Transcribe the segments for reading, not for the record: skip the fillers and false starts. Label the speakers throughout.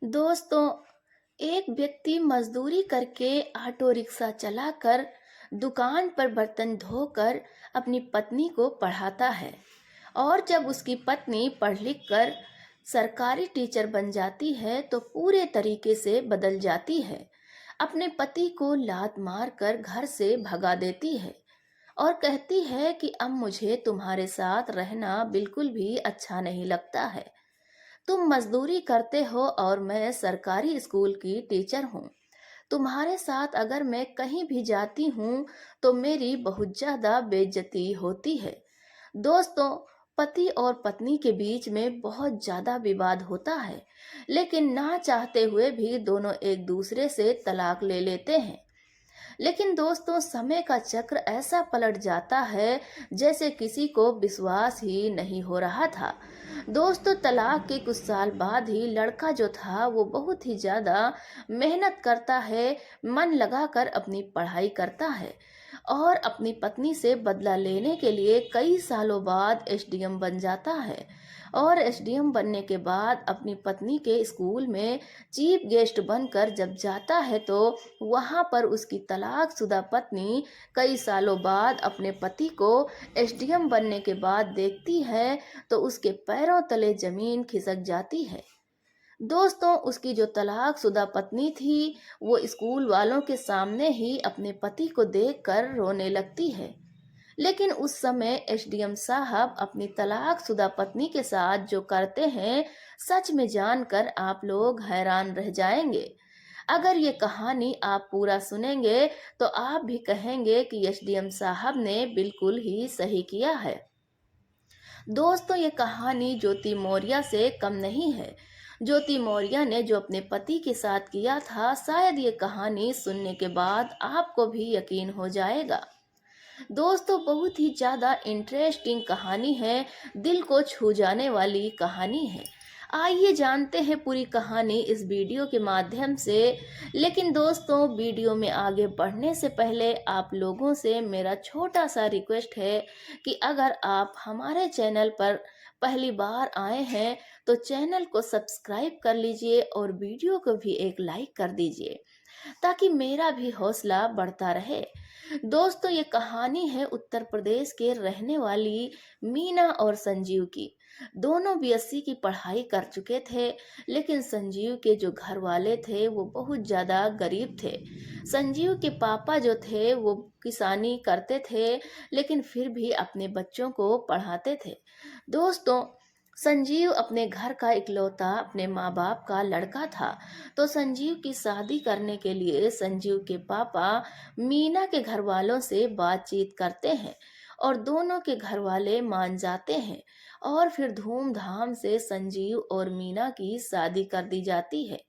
Speaker 1: दोस्तों, एक व्यक्ति मजदूरी करके ऑटो रिक्शा चलाकर दुकान पर बर्तन धोकर अपनी पत्नी को पढ़ाता है। और जब उसकी पत्नी पढ़ लिख कर सरकारी टीचर बन जाती है तो पूरे तरीके से बदल जाती है। अपने पति को लात मार कर घर से भगा देती है और कहती है कि अब मुझे तुम्हारे साथ रहना बिल्कुल भी अच्छा नहीं लगता है। तुम मजदूरी करते हो और मैं सरकारी स्कूल की टीचर हूँ। तुम्हारे साथ अगर मैं कहीं भी जाती हूँ तो मेरी बहुत ज्यादा बेइज्जती होती है। दोस्तों, पति और पत्नी के बीच में बहुत ज्यादा विवाद होता है, लेकिन ना चाहते हुए भी दोनों एक दूसरे से तलाक ले लेते हैं। लेकिन दोस्तों, समय का चक्र ऐसा पलट जाता है जैसे किसी को विश्वास ही नहीं हो रहा था। दोस्तों, तलाक के कुछ साल बाद ही लड़का जो था वो बहुत ही ज्यादा मेहनत करता है, मन लगाकर अपनी पढ़ाई करता है और अपनी पत्नी से बदला लेने के लिए कई सालों बाद एसडीएम बन जाता है। और एसडीएम बनने के बाद अपनी पत्नी के स्कूल में चीफ गेस्ट बनकर जब जाता है तो वहां पर उसकी तलाकशुदा पत्नी कई सालों बाद अपने पति को एसडीएम बनने के बाद देखती है तो उसके पैरों तले जमीन खिसक जाती है। दोस्तों, उसकी जो तलाकशुदा पत्नी थी वो स्कूल वालों के सामने ही अपने पति को देखकर रोने लगती है। लेकिन उस समय एसडीएम साहब अपनी तलाकशुदा पत्नी के साथ जो करते हैं, सच में जानकर आप लोग हैरान रह जाएंगे। अगर ये कहानी आप पूरा सुनेंगे तो आप भी कहेंगे कि एसडीएम साहब ने बिल्कुल ही सही किया है। दोस्तों, ये कहानी ज्योति मौर्य से कम नहीं है। ज्योति मौर्य ने जो अपने पति के साथ किया था, शायद ये कहानी सुनने के बाद आपको भी यकीन हो जाएगा। दोस्तों, बहुत ही ज़्यादा इंटरेस्टिंग कहानी है, दिल को छू जाने वाली कहानी है। आइए जानते हैं पूरी कहानी इस वीडियो के माध्यम से। लेकिन दोस्तों, वीडियो में आगे बढ़ने से पहले आप लोगों से मेरा छोटा सा रिक्वेस्ट है कि अगर आप हमारे चैनल पर पहली बार आए हैं तो चैनल को सब्सक्राइब कर लीजिए और वीडियो को भी एक लाइक कर दीजिए ताकि मेरा भी हौसला बढ़ता रहे। दोस्तों, ये कहानी है उत्तर प्रदेश के रहने वाली मीना और संजीव की। दोनों बीएससी की पढ़ाई कर चुके थे, लेकिन संजीव के जो घर वाले थे वो बहुत ज़्यादा गरीब थे। संजीव के पापा जो थे वो किसानी करते थे, लेकिन फिर भी अपने बच्चों को पढ़ाते थे। दोस्तों, संजीव अपने घर का इकलौता अपने माँ बाप का लड़का था, तो संजीव की शादी करने के लिए संजीव के पापा मीना के घर वालों से बातचीत करते हैं और दोनों के घर वाले मान जाते हैं और फिर धूमधाम से संजीव और मीना की शादी कर दी जाती है।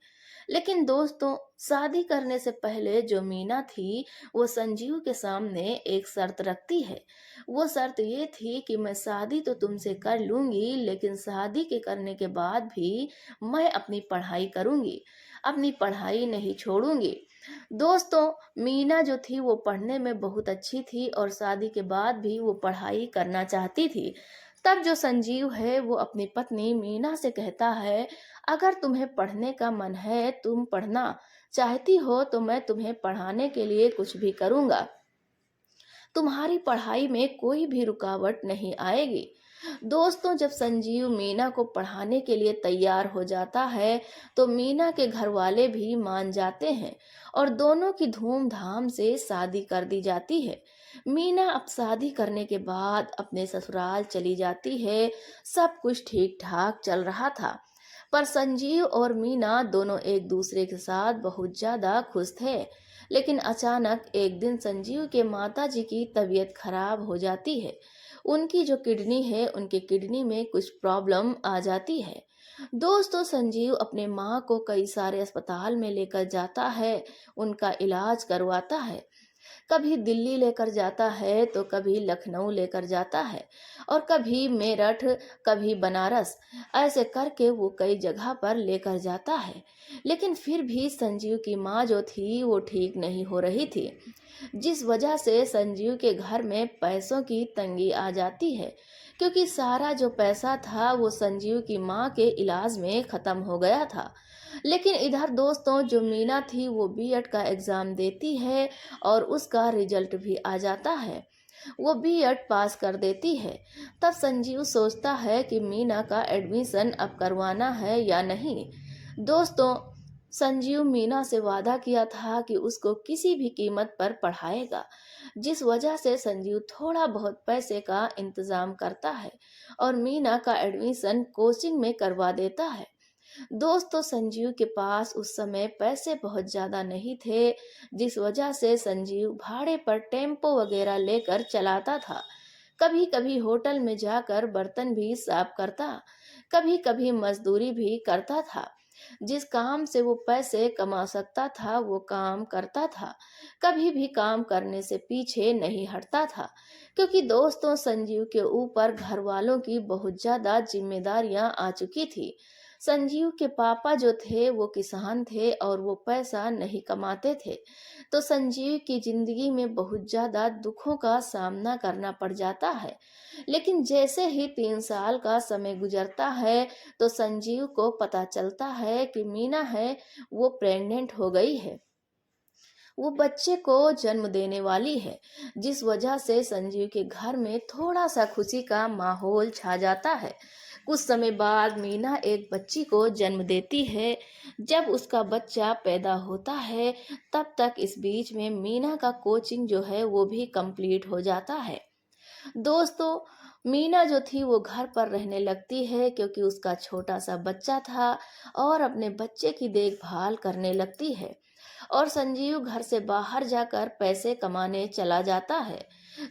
Speaker 1: लेकिन दोस्तों, शादी करने से पहले जो मीना थी वो संजीव के सामने एक शर्त रखती है। वो शर्त ये थी कि मैं शादी तो तुमसे कर लूंगी, लेकिन शादी के करने के बाद भी मैं अपनी पढ़ाई करूंगी, अपनी पढ़ाई नहीं छोड़ूंगी। दोस्तों, मीना जो थी वो पढ़ने में बहुत अच्छी थी और शादी के बाद भी वो पढ़ाई करना चाहती थी। तब जो संजीव है वो अपनी पत्नी मीना से कहता है, अगर तुम्हें पढ़ने का मन है, तुम पढ़ना चाहती हो तो मैं तुम्हें पढ़ाने के लिए कुछ भी करूंगा। तुम्हारी पढ़ाई में कोई भी रुकावट नहीं आएगी। दोस्तों, जब संजीव मीना को पढ़ाने के लिए तैयार हो जाता है तो मीना के घर वाले भी मान जाते हैं और दोनों की धूमधाम से शादी कर दी जाती है। मीना अब शादी करने के बाद अपने ससुराल चली जाती है। सब कुछ ठीक ठाक चल रहा था, पर संजीव और मीना दोनों एक दूसरे के साथ बहुत ज्यादा खुश थे। लेकिन अचानक एक दिन संजीव के माताजी की तबीयत खराब हो जाती है। उनकी जो किडनी है, उनके किडनी में कुछ प्रॉब्लम आ जाती है। दोस्तों, संजीव अपने माँ को कई सारे अस्पताल में लेकर जाता है, उनका इलाज करवाता है। कभी दिल्ली लेकर जाता है तो कभी लखनऊ लेकर जाता है और कभी मेरठ, कभी बनारस, ऐसे करके वो कई जगह पर लेकर जाता है। लेकिन फिर भी संजीव की माँ जो थी वो ठीक नहीं हो रही थी, जिस वजह से संजीव के घर में पैसों की तंगी आ जाती है, क्योंकि सारा जो पैसा था वो संजीव की माँ के इलाज में खत्म हो गया था। लेकिन इधर दोस्तों, जो मीना थी वो बीएड का एग्जाम देती है और उसका रिजल्ट भी आ जाता है। वो बीएड पास कर देती है। तब संजीव सोचता है कि मीना का एडमिशन अब करवाना है या नहीं। दोस्तों, संजीव मीना से वादा किया था कि उसको किसी भी कीमत पर पढ़ाएगा, जिस वजह से संजीव थोड़ा बहुत पैसे का इंतजाम करता है और मीना का एडमिशन कोचिंग में करवा देता है। दोस्तों, संजीव के पास उस समय पैसे बहुत ज़्यादा नहीं थे, जिस वजह से संजीव भाड़े पर टेम्पो वगैरह लेकर चलाता था। कभी कभी होटल में जाकर बर्तन भी साफ करता, कभी कभी मजदूरी भी करता था। जिस काम से वो पैसे कमा सकता था वो काम करता था। कभी भी काम करने से पीछे नहीं हटता था, क्योंकि दोस्तों, संजीव के ऊपर घर वालों की बहुत ज़्यादा जिम्मेदारियां आ चुकी थी। संजीव के पापा जो थे वो किसान थे और वो पैसा नहीं कमाते थे, तो संजीव की जिंदगी में बहुत ज्यादा दुखों का सामना करना पड़ जाता है। लेकिन जैसे ही 3 साल का समय गुजरता है तो संजीव को पता चलता है कि मीना है वो प्रेग्नेंट हो गई है, वो बच्चे को जन्म देने वाली है। जिस वजह से संजीव के घर में थोड़ा सा खुशी का माहौल छा जाता है। कुछ समय बाद मीना एक बच्ची को जन्म देती है। जब उसका बच्चा पैदा होता है तब तक इस बीच में मीना का कोचिंग जो है वो भी कंप्लीट हो जाता है। दोस्तों, मीना जो थी वो घर पर रहने लगती है, क्योंकि उसका छोटा सा बच्चा था और अपने बच्चे की देखभाल करने लगती है। और संजीव घर से बाहर जाकर पैसे कमाने चला जाता है।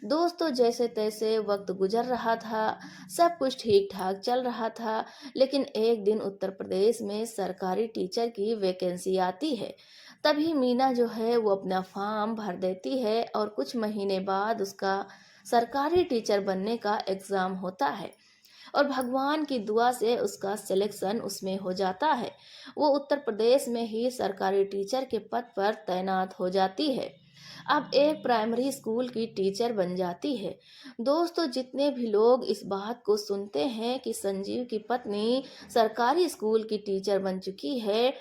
Speaker 1: दोस्तों, जैसे तैसे वक्त गुजर रहा था, सब कुछ ठीक ठाक चल रहा था। लेकिन एक दिन उत्तर प्रदेश में सरकारी टीचर की वैकेंसी आती है। तभी मीना जो है वो अपना फॉर्म भर देती है और कुछ महीने बाद उसका सरकारी टीचर बनने का एग्जाम होता है और भगवान की दुआ से उसका सिलेक्शन उसमें हो जाता है। वो उत्तर प्रदेश में ही सरकारी टीचर के पद पर तैनात हो जाती है। अब एक प्राइमरी स्कूल की टीचर बन जाती है। दोस्तों, जितने भी लोग इस बात को सुनते हैं कि संजीव की पत्नी सरकारी स्कूल की टीचर बन चुकी है,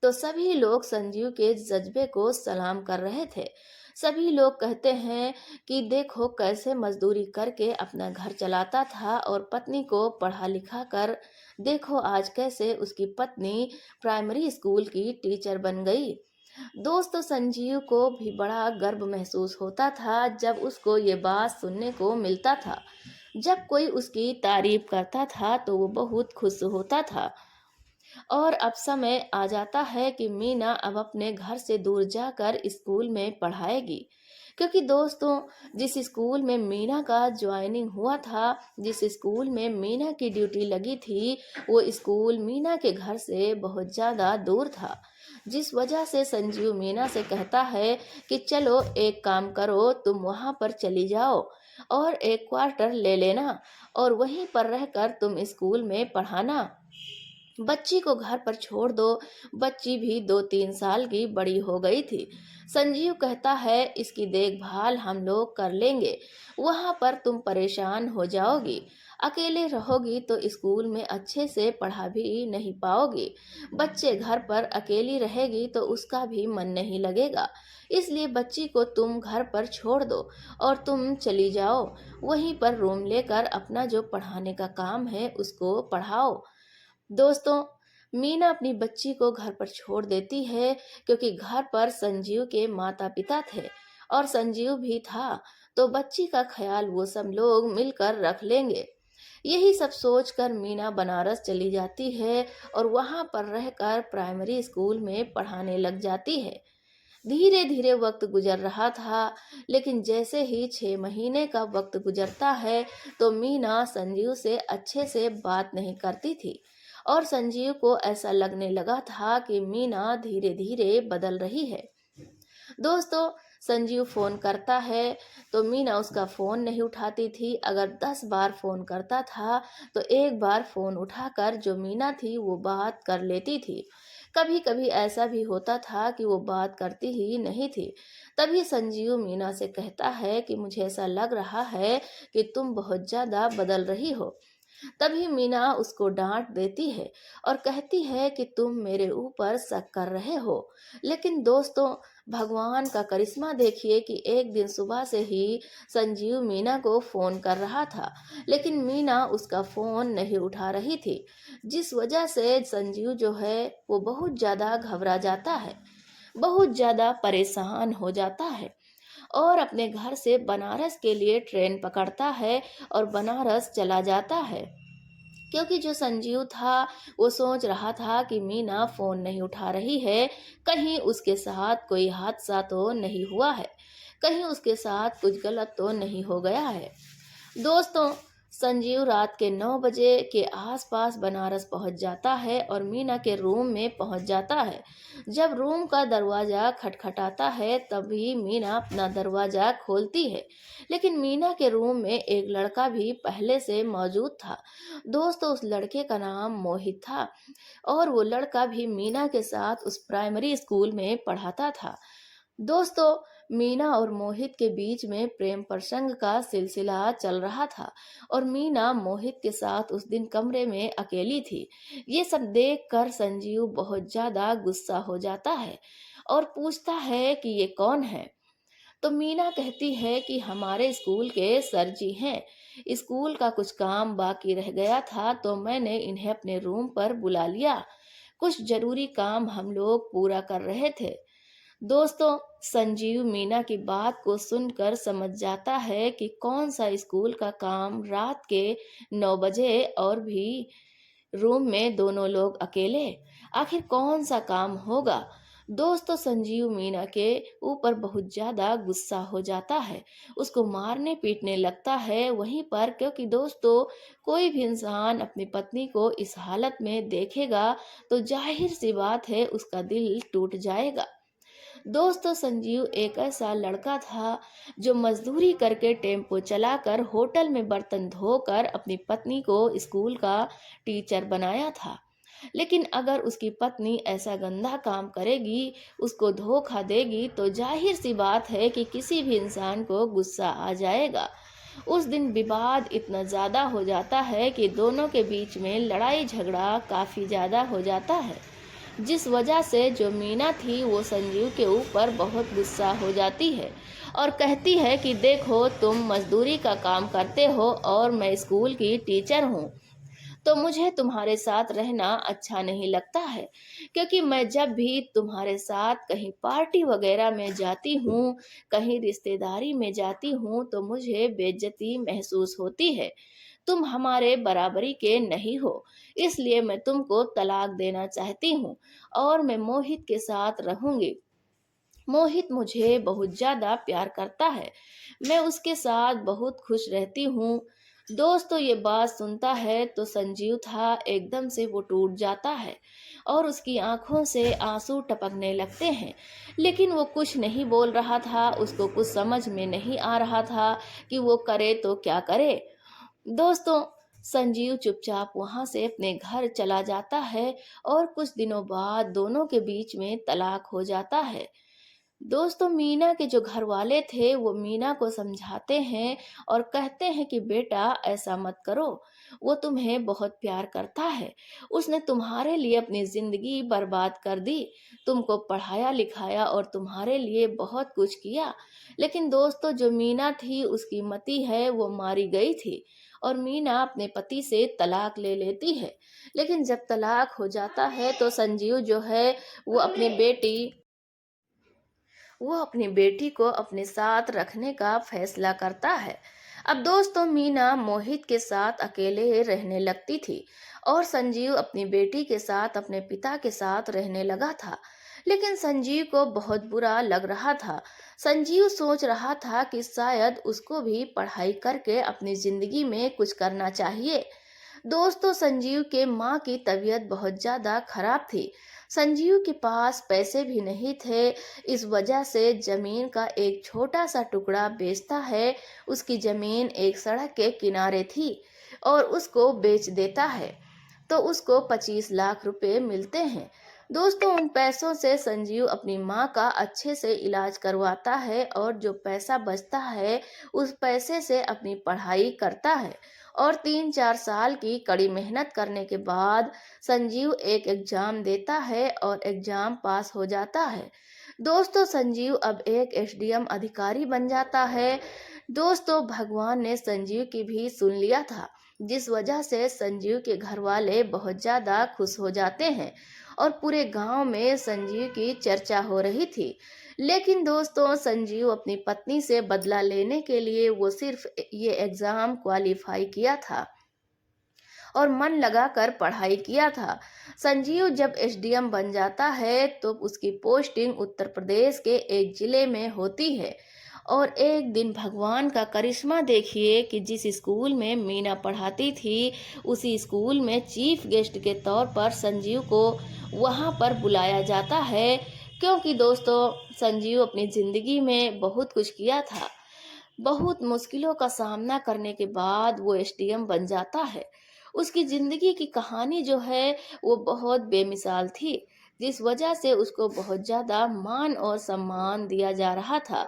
Speaker 1: तो सभी लोग संजीव के जज्बे को सलाम कर रहे थे। सभी लोग कहते हैं कि देखो कैसे मजदूरी करके अपना घर चलाता था और पत्नी को पढ़ा लिखा कर देखो आज कैसे उसकी पत्नी प्राइमरी स्कूल की टीचर बन गई। दोस्तों, संजीव को भी बड़ा गर्व महसूस होता था जब उसको ये बात सुनने को मिलता था। जब कोई उसकी तारीफ करता था तो वो बहुत खुश होता था। और अब समय आ जाता है कि मीना अब अपने घर से दूर जाकर स्कूल में पढ़ाएगी, क्योंकि दोस्तों, जिस स्कूल में मीना का ज्वाइनिंग हुआ था, जिस स्कूल में मीना की ड्यूटी लगी थी, वो स्कूल मीना के घर से बहुत ज़्यादा दूर था। जिस वजह से संजीव मीना से कहता है कि चलो एक काम करो, तुम वहाँ पर चली जाओ और एक क्वार्टर ले लेना और वहीं पर रहकर तुम स्कूल में पढ़ाना। बच्ची को घर पर छोड़ दो। बच्ची भी 2-3 साल की बड़ी हो गई थी। संजीव कहता है इसकी देखभाल हम लोग कर लेंगे, वहाँ पर तुम परेशान हो जाओगी, अकेले रहोगी तो स्कूल में अच्छे से पढ़ा भी नहीं पाओगी। बच्चे घर पर अकेली रहेगी तो उसका भी मन नहीं लगेगा। इसलिए बच्ची को तुम घर पर छोड़ दो और तुम चली जाओ, वहीं पर रूम लेकर अपना जो पढ़ाने का काम है उसको पढ़ाओ। दोस्तों, मीना अपनी बच्ची को घर पर छोड़ देती है, क्योंकि घर पर संजीव के माता पिता थे और संजीव भी था, तो बच्ची का ख्याल वो सब लोग मिलकर रख लेंगे। यही सब सोचकर मीना बनारस चली जाती है और वहां पर रहकर प्राइमरी स्कूल में पढ़ाने लग जाती है। धीरे धीरे वक्त गुजर रहा था, लेकिन जैसे ही 6 महीने का वक्त गुजरता है तो मीना संजीव से अच्छे से बात नहीं करती थी और संजीव को ऐसा लगने लगा था कि मीना धीरे धीरे बदल रही है। दोस्तों, संजीव फोन करता है तो मीना उसका फोन नहीं उठाती थी। अगर 10 बार फोन करता था तो एक बार फोन उठाकर जो मीना थी वो बात कर लेती थी। कभी कभी ऐसा भी होता था कि वो बात करती ही नहीं थी। तभी संजीव मीना से कहता है कि मुझे ऐसा लग रहा है कि तुम बहुत ज्यादा बदल रही हो। तभी मीना उसको डांट देती है और कहती है कि तुम मेरे ऊपर शक कर रहे हो। लेकिन दोस्तों, भगवान का करिश्मा देखिए कि एक दिन सुबह से ही संजीव मीना को फोन कर रहा था, लेकिन मीना उसका फोन नहीं उठा रही थी। जिस वजह से संजीव जो है वो बहुत ज्यादा घबरा जाता है, बहुत ज्यादा परेशान हो जाता है और अपने घर से बनारस के लिए ट्रेन पकड़ता है और बनारस चला जाता है। क्योंकि जो संजीव था वो सोच रहा था कि मीना फोन नहीं उठा रही है, कहीं उसके साथ कोई हादसा तो नहीं हुआ है, कहीं उसके साथ कुछ गलत तो नहीं हो गया है। दोस्तों, संजीव रात के 9 बजे के आसपास बनारस पहुंच जाता है और मीना के रूम में पहुंच जाता है। जब रूम का दरवाजा खटखटाता है तभी मीना अपना दरवाजा खोलती है, लेकिन मीना के रूम में एक लड़का भी पहले से मौजूद था। दोस्तों, उस लड़के का नाम मोहित था और वो लड़का भी मीना के साथ उस प्राइमरी स्कूल में पढ़ाता था। दोस्तों, मीना और मोहित के बीच में प्रेम प्रसंग का सिलसिला चल रहा था और मीना मोहित के साथ उस दिन कमरे में अकेली थी। ये सब देखकर संजीव बहुत ज्यादा गुस्सा हो जाता है और पूछता है कि ये कौन है। तो मीना कहती है कि हमारे स्कूल के सर जी हैं। स्कूल का कुछ काम बाकी रह गया था तो मैंने इन्हें अपने रूम पर बुला लिया। कुछ जरूरी काम हम लोग पूरा कर रहे थे। दोस्तों, संजीव मीना की बात को सुनकर समझ जाता है कि कौन सा स्कूल का काम रात के 9 बजे और भी रूम में दोनों लोग अकेले, आखिर कौन सा काम होगा। दोस्तों, संजीव मीना के ऊपर बहुत ज्यादा गुस्सा हो जाता है, उसको मारने पीटने लगता है वहीं पर, क्योंकि दोस्तों कोई भी इंसान अपनी पत्नी को इस हालत में देखेगा तो जाहिर सी बात है उसका दिल टूट जाएगा। दोस्तों, संजीव एक ऐसा लड़का था जो मजदूरी करके टेम्पो चलाकर होटल में बर्तन धोकर अपनी पत्नी को स्कूल का टीचर बनाया था। लेकिन अगर उसकी पत्नी ऐसा गंदा काम करेगी, उसको धोखा देगी, तो जाहिर सी बात है कि किसी भी इंसान को गुस्सा आ जाएगा। उस दिन विवाद इतना ज्यादा हो जाता है कि दोनों के बीच में लड़ाई झगड़ा काफी ज्यादा हो जाता है, जिस वजह से जो मीना थी वो संजीव के ऊपर बहुत गुस्सा हो जाती है और कहती है कि देखो, तुम मजदूरी का काम करते हो और मैं स्कूल की टीचर हूँ, तो मुझे तुम्हारे साथ रहना अच्छा नहीं लगता है। क्योंकि मैं जब भी तुम्हारे साथ कहीं पार्टी वगैरह में जाती हूँ, कहीं रिश्तेदारी में जाती हूँ, तो मुझे बेइज्जती महसूस होती है। तुम हमारे बराबरी के नहीं हो, इसलिए मैं तुमको तलाक देना चाहती हूँ और मैं मोहित के साथ रहूंगी। मोहित मुझे बहुत ज्यादा प्यार करता है, मैं उसके साथ बहुत खुश रहती हूँ। दोस्तों, ये बात सुनता है तो संजीव था एकदम से वो टूट जाता है और उसकी आंखों से आंसू टपकने लगते हैं। लेकिन वो कुछ नहीं बोल रहा था, उसको कुछ समझ में नहीं आ रहा था कि वो करे तो क्या करे। दोस्तों, संजीव चुपचाप वहां से अपने घर चला जाता है और कुछ दिनों बाद दोनों के बीच में तलाक हो जाता है। दोस्तों, मीना के जो घर वाले थे वो मीना को समझाते हैं और कहते हैं कि बेटा, ऐसा मत करो, वो तुम्हें बहुत प्यार करता है, उसने तुम्हारे लिए अपनी जिंदगी बर्बाद कर दी, तुमको पढ़ाया लिखाया और तुम्हारे लिए बहुत कुछ किया। लेकिन दोस्तों, जो मीना थी उसकी मति है वो मारी गई थी और मीना अपने पति से तलाक ले लेती है। लेकिन जब तलाक हो जाता है तो संजीव जो है वो अपनी बेटी वो अपनी बेटी को अपने साथ रखने का फैसला करता है। अब दोस्तों, मीना मोहित के साथ अकेले रहने लगती थी और संजीव अपनी बेटी के साथ अपने पिता के साथ रहने लगा था। लेकिन संजीव को बहुत बुरा लग रहा था। संजीव सोच रहा था कि शायद उसको भी पढ़ाई करके अपनी जिंदगी में कुछ करना चाहिए। दोस्तों, संजीव के माँ की तबीयत बहुत ज्यादा खराब थी। संजीव के पास पैसे भी नहीं थे, इस वजह से जमीन का एक छोटा सा टुकड़ा बेचता है। उसकी जमीन एक सड़क के किनारे थी और उसको बेच देता है तो उसको 25 लाख रुपए मिलते हैं। दोस्तों उन पैसों से संजीव अपनी माँ का अच्छे से इलाज करवाता है और जो पैसा बचता है उस पैसे से अपनी पढ़ाई करता है। और 3-4 साल की कड़ी मेहनत करने के बाद संजीव एक एग्जाम देता है और एग्जाम पास हो जाता है। दोस्तों संजीव अब एक एसडीएम अधिकारी बन जाता है। दोस्तों भगवान ने संजीव की भी सुन लिया था, जिस वजह से संजीव के घर वाले बहुत ज्यादा खुश हो जाते हैं और पूरे गांव में संजीव की चर्चा हो रही थी। लेकिन दोस्तों संजीव अपनी पत्नी से बदला लेने के लिए वो सिर्फ ये एग्जाम क्वालिफाई किया था और मन लगाकर पढ़ाई किया था। संजीव जब एसडीएम बन जाता है तो उसकी पोस्टिंग उत्तर प्रदेश के एक जिले में होती है। और एक दिन भगवान का करिश्मा देखिए कि जिस स्कूल में मीना पढ़ाती थी उसी स्कूल में चीफ गेस्ट के तौर पर संजीव को वहां पर बुलाया जाता है। क्योंकि दोस्तों संजीव अपनी जिंदगी में बहुत कुछ किया था, बहुत मुश्किलों का सामना करने के बाद वो एसडीएम बन जाता है। उसकी जिंदगी की कहानी जो है वो बहुत बेमिसाल थी, जिस वजह से उसको बहुत ज्यादा मान और सम्मान दिया जा रहा था।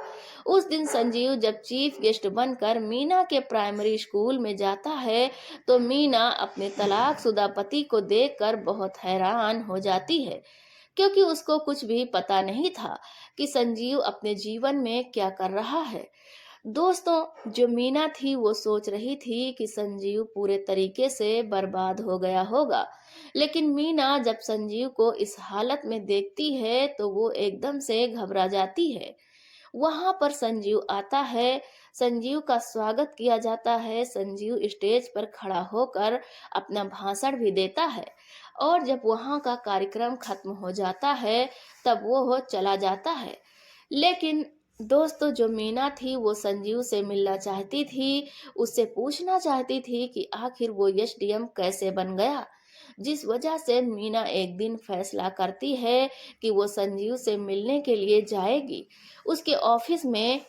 Speaker 1: उस दिन संजीव जब चीफ गेस्ट बनकर मीना के प्राइमरी स्कूल में जाता है तो मीना अपने तलाकशुदा पति को देखकर बहुत हैरान हो जाती है, क्योंकि उसको कुछ भी पता नहीं था कि संजीव अपने जीवन में क्या कर रहा है। दोस्तों जो मीना थी वो सोच रही थी कि संजीव पूरे तरीके से बर्बाद हो गया होगा। लेकिन मीना जब संजीव को इस हालत में देखती है तो वो एकदम से घबरा जाती है। वहां पर संजीव आता है, संजीव का स्वागत किया जाता है। संजीव स्टेज पर खड़ा होकर अपना भाषण भी देता है और जब वहां का कार्यक्रम खत्म हो जाता है तब वो चला जाता है। लेकिन दोस्तों जो मीना थी वो संजीव से मिलना चाहती थी, उससे पूछना चाहती थी कि आखिर वो एसडीएम कैसे बन गया। जिस वजह से मीना एक दिन फैसला करती है कि वो संजीव से मिलने के लिए जाएगी उसके ऑफिस में।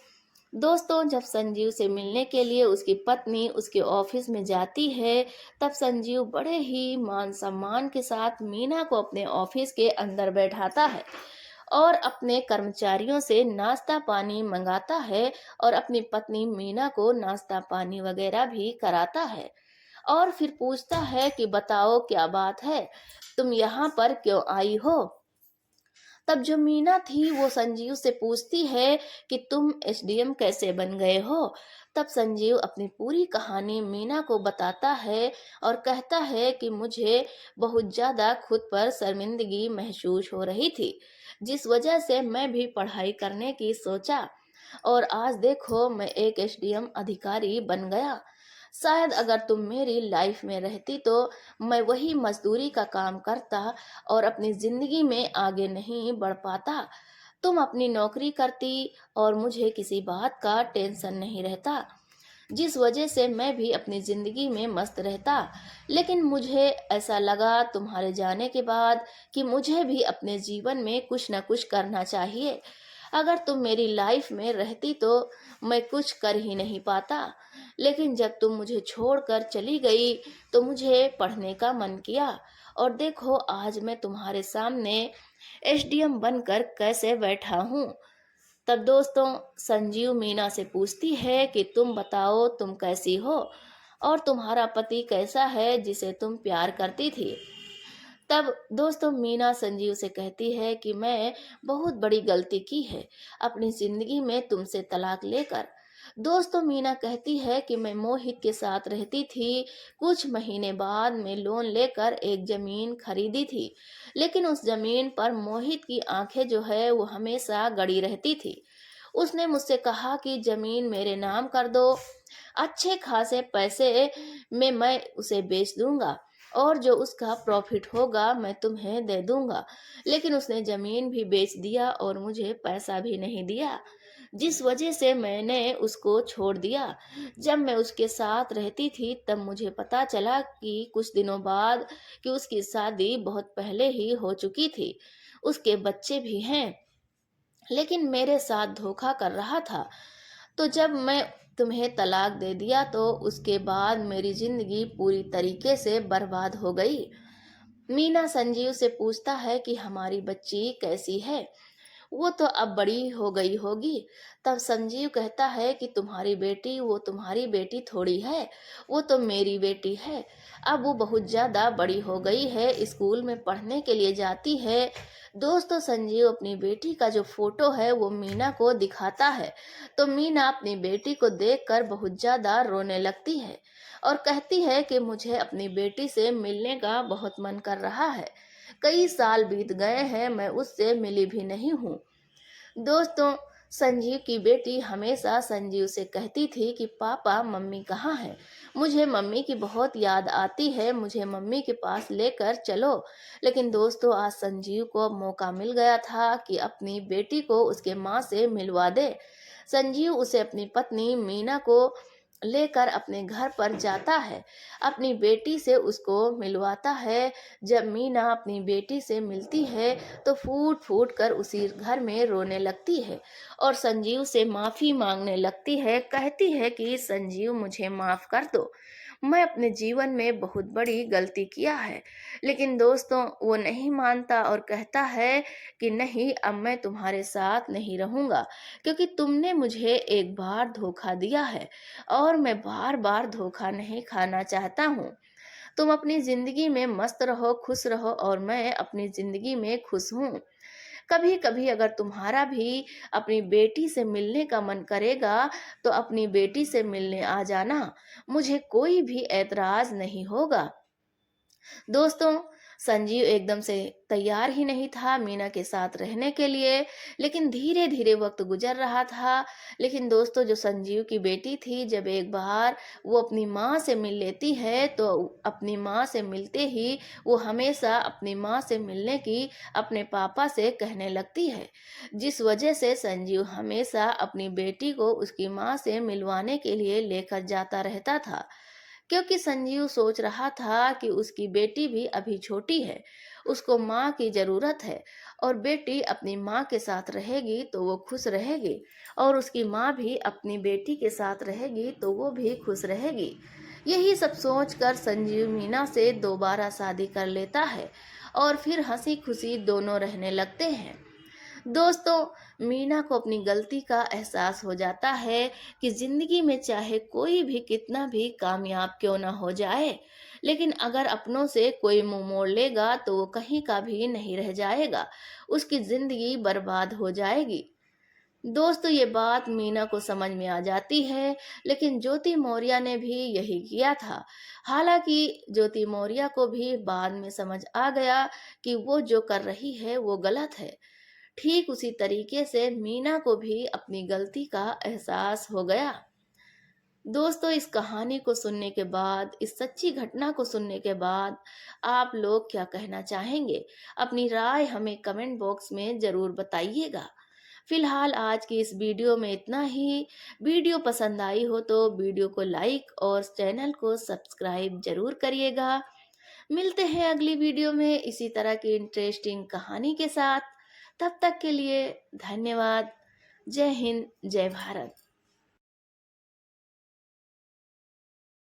Speaker 1: दोस्तों जब संजीव से मिलने के लिए उसकी पत्नी उसके ऑफिस में जाती है तब संजीव बड़े ही मान सम्मान के साथ मीना को अपने ऑफिस के अंदर बैठाता है और अपने कर्मचारियों से नाश्ता पानी मंगाता है और अपनी पत्नी मीना को नाश्ता पानी वगैरह भी कराता है। और फिर पूछता है कि बताओ क्या बात है, तुम यहाँ पर क्यों आई हो। तब जो मीना थी वो संजीव से पूछती है कि तुम एसडीएम कैसे बन गए हो। तब संजीव अपनी पूरी कहानी मीना को बताता है और कहता है कि मुझे बहुत ज्यादा खुद पर शर्मिंदगी महसूस हो रही थी, जिस वजह से मैं भी पढ़ाई करने की सोचा और आज देखो मैं एक एसडीएम अधिकारी बन गया। शायद अगर तुम मेरी लाइफ में रहती तो मैं वही मजदूरी का काम करता और अपनी जिंदगी में आगे नहीं बढ़ पाता। तुम अपनी नौकरी करती और मुझे किसी बात का टेंशन नहीं रहता, जिस वजह से मैं भी अपनी जिंदगी में मस्त रहता। लेकिन मुझे ऐसा लगा तुम्हारे जाने के बाद कि मुझे भी अपने जीवन में कुछ न कुछ करना चाहिए। अगर तुम मेरी लाइफ में रहती तो मैं कुछ कर ही नहीं पाता। लेकिन जब तुम मुझे छोड़कर चली गई तो मुझे पढ़ने का मन किया और देखो आज मैं तुम्हारे सामने एसडीएम बनकर कैसे बैठा हूँ। तब दोस्तों संजीव मीना से पूछती है कि तुम बताओ तुम कैसी हो और तुम्हारा पति कैसा है जिसे तुम प्यार करती थी। तब दोस्तों मीना संजीव से कहती है कि मैं बहुत बड़ी गलती की है अपनी जिंदगी में तुमसे तलाक लेकर। दोस्तों मीना कहती है कि मैं मोहित के साथ रहती थी, कुछ महीने बाद मैं लोन लेकर एक जमीन खरीदी थी। लेकिन उस जमीन पर मोहित की आंखें जो है वो हमेशा गड़ी रहती थी। उसने मुझसे कहा कि जमीन मेरे नाम कर दो, अच्छे खासे पैसे में मैं उसे बेच दूंगा और जो उसका प्रॉफिट होगा मैं तुम्हें दे दूंगा। लेकिन उसने जमीन भी बेच दिया और मुझे पैसा भी नहीं दिया, जिस वजह से मैंने उसको छोड़ दिया। जब मैं उसके साथ रहती थी तब मुझे पता चला कि कुछ दिनों बाद कि उसकी शादी बहुत पहले ही हो चुकी थी, उसके बच्चे भी हैं, लेकिन मेरे साथ धोखा कर रहा था। तो जब मैं तुम्हें तलाक दे दिया तो उसके बाद मेरी जिंदगी पूरी तरीके से बर्बाद हो गई। मीना संजीव से पूछता है कि हमारी बच्ची कैसी है, वो तो अब बड़ी हो गई होगी। तब संजीव कहता है कि तुम्हारी बेटी वो तुम्हारी बेटी थोड़ी है, वो तो मेरी बेटी है। अब वो बहुत ज्यादा बड़ी हो गई है, स्कूल में पढ़ने के लिए जाती है। दोस्तों, संजीव अपनी बेटी का जो फोटो है वो मीना को दिखाता है, तो मीना अपनी बेटी को देखकर बहुत ज्यादा रोने लगती है और कहती है कि मुझे अपनी बेटी से मिलने का बहुत मन कर रहा है। कई साल बीत गए हैं, मैं उससे मिली भी नहीं हूँ। दोस्तों, संजीव की बेटी हमेशा संजीव से कहती थी कि पापा मम्मी कहाँ है, मुझे मम्मी की बहुत याद आती है, मुझे मम्मी के पास लेकर चलो। लेकिन दोस्तों, आज संजीव को मौका मिल गया था कि अपनी बेटी को उसके माँ से मिलवा दे। संजीव उसे अपनी पत्नी मीना को लेकर अपने घर पर जाता है, अपनी बेटी से उसको मिलवाता है। जब मीना अपनी बेटी से मिलती है तो फूट फूट कर उसी घर में रोने लगती है और संजीव से माफी मांगने लगती है। कहती है कि संजीव, मुझे माफ कर दो, मैं अपने जीवन में बहुत बड़ी गलती किया है। लेकिन दोस्तों, वो नहीं मानता और कहता है कि नहीं, अब मैं तुम्हारे साथ नहीं रहूंगा, क्योंकि तुमने मुझे एक बार धोखा दिया है और मैं बार बार धोखा नहीं खाना चाहता हूँ। तुम अपनी जिंदगी में मस्त रहो, खुश रहो और मैं अपनी जिंदगी में खुश हूँ। कभी कभी अगर तुम्हारा भी अपनी बेटी से मिलने का मन करेगा तो अपनी बेटी से मिलने आ जाना, मुझे कोई भी ऐतराज नहीं होगा। दोस्तों, संजीव एकदम से तैयार ही नहीं था मीना के साथ रहने के लिए, लेकिन धीरे धीरे वक्त गुजर रहा था। लेकिन दोस्तों, जो संजीव की बेटी थी, जब एक बार वो अपनी माँ से मिल लेती है तो अपनी माँ से मिलते ही वो हमेशा अपनी माँ से मिलने की अपने पापा से कहने लगती है, जिस वजह से संजीव हमेशा अपनी बेटी को उसकी माँ से मिलवाने के लिए लेकर जाता रहता था, क्योंकि संजीव सोच रहा था कि उसकी बेटी भी अभी छोटी है, उसको माँ की जरूरत है और बेटी अपनी माँ के साथ रहेगी तो वो खुश रहेगी और उसकी माँ भी अपनी बेटी के साथ रहेगी तो वो भी खुश रहेगी। यही सब सोचकर संजीव मीना से दोबारा शादी कर लेता है और फिर हंसी खुशी दोनों रहने लगते हैं। दोस्तों, मीना को अपनी गलती का एहसास हो जाता है कि जिंदगी में चाहे कोई भी कितना भी कामयाब क्यों ना हो जाए, लेकिन अगर अपनों से कोई मुंह मोड़ लेगा तो वो कहीं का भी नहीं रह जाएगा, उसकी जिंदगी बर्बाद हो जाएगी। दोस्तों, ये बात मीना को समझ में आ जाती है, लेकिन ज्योति मौर्य ने भी यही किया था। हालांकि ज्योति मौर्य को भी बाद में समझ आ गया कि वो जो कर रही है वो गलत है। ठीक उसी तरीके से मीना को भी अपनी गलती का एहसास हो गया। दोस्तों, इस कहानी को सुनने के बाद, इस सच्ची घटना को सुनने के बाद आप लोग क्या कहना चाहेंगे? अपनी राय हमें कमेंट बॉक्स में जरूर बताइएगा। फिलहाल आज की इस वीडियो में इतना ही। वीडियो पसंद आई हो तो वीडियो को लाइक और चैनल को सब्सक्राइब जरूर करिएगा। मिलते हैं अगली वीडियो में इसी तरह की इंटरेस्टिंग कहानी के साथ। तब तक के लिए धन्यवाद। जय हिंद, जय भारत।